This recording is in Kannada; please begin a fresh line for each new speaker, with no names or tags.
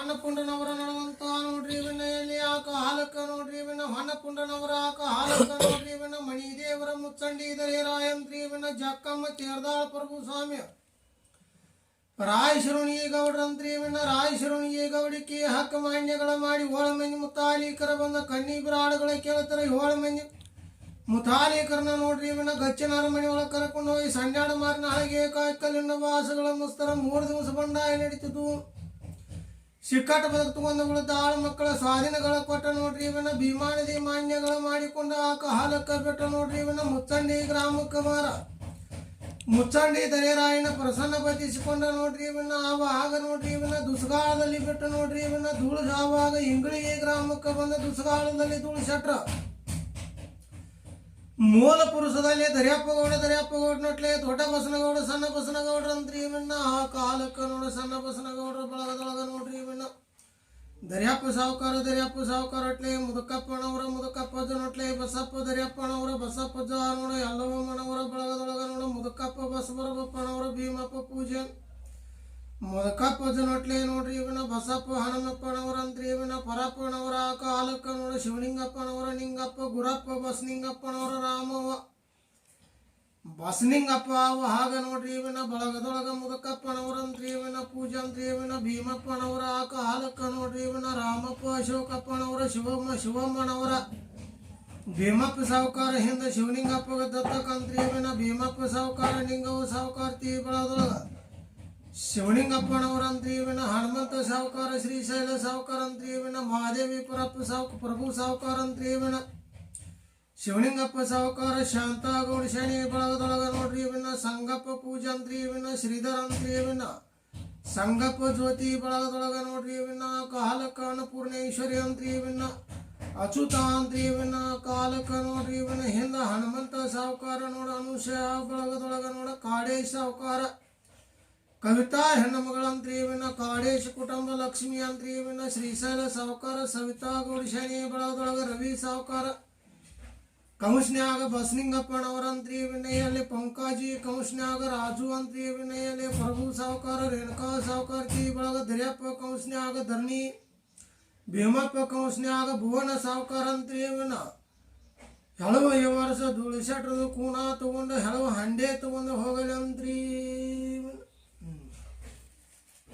ಹೊನ್ನಪುಂಡನವರ ನಡುವಂತ ನೋಡ್ರಿ ವಿನಯಲ್ಲಿ ಆಕ ಹಾಲಕ್ಕ ನೋಡ್ರಿ ವಿನ ಹೊನ್ನಪುಂಡನವರ ಆಕ ಹಾಲಕ್ಕ ನೋಡ್ರಿ ವಿನ ಮಣಿದೇವರ ಮುಚ್ಚಂಡಿ ದರೆ ರಾಯಂತ್ರಿ ವಿನ ಜಕ್ಕಮ್ಮ ತೇರ್ದಾಳ ಪ್ರಭು ಸ್ವಾಮಿ ರಾಯಶರುಣಿಗೆ ಗೌಡ್ರಂತ್ರಿ ವಿನ ರಾಯಶರುಣಿಗೆ ಗೌಡಿಕೆ ಹಕ್ಕ ಮಾನ್ಯಗಳ ಮಾಡಿ ಹೋಳ ಮಂದಿ ಮುತ್ತಾಲಿಕರ ಬಂದ ಕಣ್ಣಿ ಬಿರಾಡುಗಳ ಕೇಳ್ತಾರ ಹೋಳ ಮಂದಿ ಮುತಾಲಿಕರನ್ನ ನೋಡ್ರಿ ವಿನ ಗಚ್ಚಿನ ಅರಮನೆ ಒಳಗೆ ಕರ್ಕೊಂಡು ಹೋಗಿ ಸಂಡಾಡ ಮಾರಿನ ಹಳಗೆ ಕಾಯ್ಕಲ್ಲಿನ ವಾಸಗಳ ಮುಸ್ತರ 3 ದಿವಸ ಬಂಡಾಯ ನಡೀತಿದ್ವು ಸಿಕ್ಕಟ್ಟ ಬದುಕು ತಗೊಂಡಗಳು ಆಳ ಮಕ್ಕಳ ಸ್ವಾಧೀನಗಳ ಕೊಟ್ಟ ನೋಡ್ರಿ ಇವನ ಭೀಮಾನದಿ ಮಾನ್ಯಗಳ ಮಾಡಿಕೊಂಡು ಆಕ ಹಾಲಕ್ಕ ಬೆಟ್ಟ ನೋಡ್ರಿ ಇವನ ಮುಚ್ಚಂಡಿ ಗ್ರಾಮಕ್ಕ ಮಾರ ಮುಚ್ಚಂಡಿ ದರೇರಾಯನ ಪ್ರಸನ್ನ ಬದಿಸಿಕೊಂಡ ನೋಡ್ರಿ ಇವನ ಆವಾಗ ನೋಡ್ರಿ ಇವನ ದುಸ್ಗಾಳದಲ್ಲಿ ಬಿಟ್ಟು ನೋಡ್ರಿ ಇವನ ಧೂಳು ಆವಾಗ ಇಂಗಳಿಗೆ ಗ್ರಾಮಕ್ಕೆ ಬಂದ ದುಸ್ಗಾಳದಲ್ಲಿ ಧೂಳು ಶಟ್ರ ಮೂಲ ಪುರುಷದಲ್ಲಿ ದರ್ಯಾಪ್ಪ ಗೌಡ ನಟ್ಲೆ ದೊಡ್ಡ ಬಸನಗೌಡ ಸಣ್ಣ ಬಸನಗೌಡ್ರಂತ್ರಿ ಇವನ್ನ ಆ ಕಾಲಕ್ಕ ನೋಡ ಸಣ್ಣ ಬಸನಗೌಡ್ರ ಬಳಗದೊಳಗ ನೋಡ್ರಿ ಇವನ್ನ ದರ್ಯಾಪ್ಪ ಸಾವುಕಾರ ಅಟ್ಲೆ ಮುದಕಪ್ಪನವರ ನಟ್ಲೆ ಬಸಪ್ಪ ದರ್ಯಾಪ್ಪನವರ ಬಸಪ್ಪಜ್ಜ ನೋಡ ಎಲ್ಲವಮ್ಮನವರ ಬಳಗದೊಳಗ ನೋಡ ಮುದಕಪ್ಪ ಬಸವರಪ್ಪನವರ ಭೀಮಪ್ಪ ಪೂಜೆ ಮುದಕಪ್ಪಜ್ಜ ನಟ್ಲೆ ನೋಡ್ರಿ ಇವನ ಬಸಪ್ಪ ಹನುಮಪ್ಪನವರಂತ್ರಿ ಇವನ ಪರಪ್ಪನವರ ಆ ಕಾಲಕ್ಕ ನೋಡ ಶಿವಲಿಂಗಪ್ಪನವರ ನಿಂಗಪ್ಪ ಗುರಪ್ಪ ಬಸನಿಂಗಪ್ಪನವರ ರಾಮವ್ವ ಬಸನಿಂಗಪ್ಪ ಅವ ಹಾಗ ನೋಡ್ರಿ ಇವನ ಬಳಗದೊಳಗ ಮುದಕಪ್ಪನವರಂತ್ರಿ ಇವನ ಪೂಜಂತ್ರಿ ಇವನ ಭೀಮಪ್ಪನವರ ಆ ಕಾಲಕ್ಕ ನೋಡ್ರಿ ಇವನ ರಾಮಪ್ಪ ಅಶೋಕಪ್ಪನವರ ಶಿವಮ್ಮನವರ ಭೀಮಪ್ಪ ಸಾವುಕಾರ ಹಿಂದ ಶಿವಲಿಂಗಪ್ಪಗ ದತ್ತಕಂತ್ರಿ ಇವನ ಭೀಮಪ್ಪ ಸಾವುಕಾರ ನಿಂಗವ ಸಾವುಕಾರ್ತಿ ಬಳಗದೊಳಗ ಶಿವಲಿಂಗಪ್ಪನವರಂತ್ರಿ ಇವನ ಹನುಮಂತ ಸಾವುಕಾರ ಶ್ರೀಶೈಲ ಸಾವುಕಾರಂತ್ರಿ ಇವನ ಮಹಾದೇವಿ ಪ್ರಭು ಸಾವುಕಾರಂತ್ರಿ ಇವನ ಶಿವಲಿಂಗಪ್ಪ ಸಾವುಕಾರ ಶಾಂತಗೌಡ ಶನಿ ಬಳಗದೊಳಗ ನೋಡ್ರಿ ಇವನ ಸಂಗಪ್ಪ ಪೂಜಂತ್ರಿ ಇವನ ಶ್ರೀಧರಂತ್ರಿ ಇವನ ಸಂಗಪ್ಪ ಜ್ಯೋತಿ ಬಳಗದೊಳಗ ನೋಡ್ರಿ ಇವನ ಕಾಲಕ್ಕ ಅನ್ನಪೂರ್ಣೇಶ್ವರಿ ಅಂತ್ರಿ ಇವನ ಅಚ್ಯುತ ಅಂತ್ರಿ ಇವನ ಕಾಲಕ್ಕ ನೋಡ್ರಿ ಇವನ ಹಿಂದ ಹನುಮಂತ ಸಾವುಕಾರ ನೋಡ ಅನುಷ ಬಳಗದೊಳಗ ನೋಡ ಕಾಡೇಶ್ ಸಾವುಕಾರ ಕವಿತಾ ಹೆಣ್ಣು ಮಗಳಂತ್ರಿ ಇವನ ಕಾಡೇಶ್ ಕುಟುಂಬ ಲಕ್ಷ್ಮಿ ಅಂತ್ರಿ ಇವನ ಶ್ರೀಶೈಲ ಸಾವುಕಾರ ಸವಿತಾ ಗೌಡ ಶನಿ ಬಳಗದೊಳಗ ರವಿ ಸಾವುಕಾರ ಕಂಸ್ನ್ಯಾಗ ಬಸನಿಂಗಪ್ಪನವರಂತ್ರಿ ವಿನಯಲ್ಲಿ ಪಂಕಾಜಿ ಕಂಸ್ನ್ಯಾಗ ರಾಜು ಅಂತ್ರಿ ವಿನಯಲ್ಲಿ ಪ್ರಭು ಸಾವುಕಾರ ರೇಣುಕಾ ಸಾವುಕಾರ್ತಿ ಬಳಗ ದರ್ಯಪ್ಪ ಕಂಸ್ನ್ಯಾಗ ಧರಣಿ ಭೀಮಪ್ಪ ಕಂಸ್ನ್ಯಾಗ ಭುವನ ಸಾವುಕಾರ ಅಂತ್ರಿ ಇವನ ಹೆಳವ ಈ ವರ್ಷ ಧೂಳು ಶೆಟ್ರದು ಕೂಣ ತಗೊಂಡು ಹೆಳವ ಹಂಡೆ ತಗೊಂಡು ಹೋಗಲಂತ್ರಿ